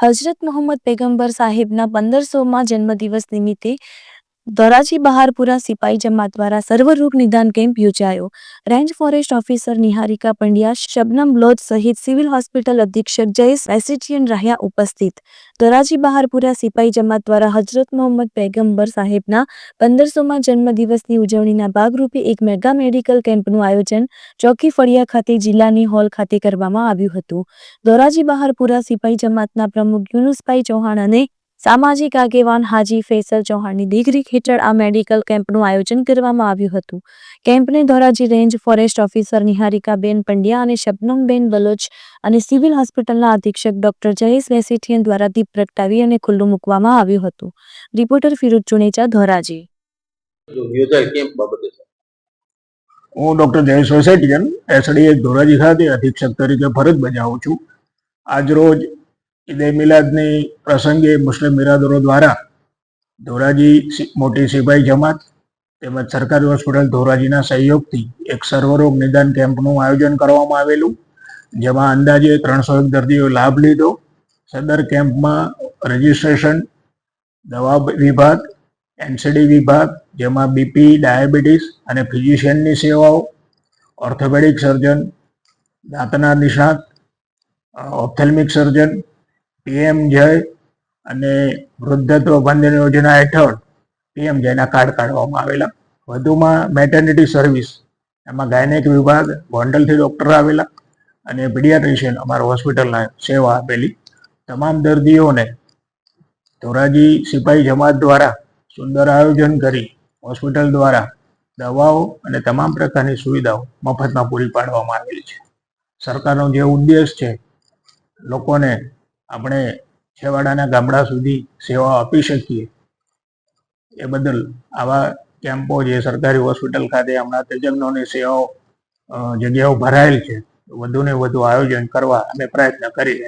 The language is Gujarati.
હઝરત મોહમ્મદ પૈગંબર સાહેબના 1500મા જન્મદિવસ નિમિત્તે ધોરાજી બહારપુરા સિપાઈ જમાત દ્વારા સર્વરોગ નિદાન કેમ્પ યોજાયો. Range forest officer Niharika Pandya, Shabnam Lodh સહિત સિવિલ હોસ્પિટલ અધિક્ષક જયેશ એસએચએન રહ્યા ઉપસ્થિત. ધોરાજી બહારપુરા સિપાઈ જમાત દ્વારા હઝરત મોહમ્મદ પૈગંબર સાહેબના 1500મા જન્મદિવસની ઉજવણીના ભાગરૂપે એક મેગા મેડિકલ કેમ્પનું આયોજન ચોકી ફળિયા ખાતે જિલ્લાની હોલ ખાતે કરવામાં આવ્યું હતું. ધોરાજી બહારપુરા સિપાઈ જમાતના પ્રમુખ યુનુસભાઈ ચૌહાણ અને સામાજિક આગેવાન હાજી ફૈસલ ચૌહાણની દેખરેખ હેઠળ આ મેડિકલ કેમ્પનું આયોજન કરવામાં આવ્યું હતું. કેમ્પને ધોરાજી રેન્જ ફોરેસ્ટ ઓફિસર નિહારિકાબેન પંડ્યા અને શબનમબેન બલોચ અને સિવિલ હોસ્પિટલના અધિક્ષક ડોક્ટર જયેશ વેસેઠિયન દ્વારા દીપ પ્રગટાવી અને ખુલ્લું મૂકવામાં આવ્યું હતું. રિપોર્ટર ફિરોઝ ચુનેચા, ધોરાજી. હું ડોક્ટર જયેશ વેસેઠિયન એસડીએચ ધોરાજી ખાતે અધિક્ષક તરીકે ફરજ બજાવું છું. આજરોજ ઈદે મિલાદની પ્રસંગે મુસ્લિમ બિરાદરો દ્વારા ધોરાજી મોટી સિપાઈ જમાત તેમજ સરકારી હોસ્પિટલ ધોરાજીના સહયોગથી એક સર્વરોગ નિદાન કેમ્પનું આયોજન કરવામાં આવેલું, જેમાં અંદાજે 301 દર્દીઓ લાભ લીધો. સદર કેમ્પમાં રજિસ્ટ્રેશન, દવા વિભાગ, એનસીડી વિભાગ, જેમાં બીપી, ડાયાબિટીસ અને ફિઝિશિયનની સેવાઓ, ઓર્થોપેડિક સર્જન, દાંતના નિષ્ણાત, ઓપ્થેલ્મિક સર્જન, પીએમ જય અને વૃદ્ધત્વ બંધન યોજના હેઠળ પીએમ જયના કાર્ડ કાઢવામાં આવેલા. વધુમાં મેટર્નિટી સર્વિસ, એમાં ગાયનેક વિભાગ, ગોંડલથી ડૉક્ટર આવેલા અને પીડિયાટ્રિશિયન અમારા હોસ્પિટલના સેવા આપેલી. તમામ દર્દીઓને ધોરાજી સિપાઈ જમાત દ્વારા સુંદર આયોજન કરી હોસ્પિટલ દ્વારા દવાઓ અને તમામ પ્રકારની સુવિધાઓ મફતમાં પૂરી પાડવામાં આવેલી છે. સરકારનો જે ઉદ્દેશ છે, લોકોને આપણે છેવાડાના ગામડા સુધી સેવાઓ આપી શકીએ, એ બદલ આવા કેમ્પો જે સરકારી હોસ્પિટલ ખાતે હમણાં તજજ્ઞોની સેવાઓ જગ્યાઓ ભરાયેલ છે, વધુને વધુ આયોજન કરવા અમે પ્રયત્ન કરી રહ્યા છીએ.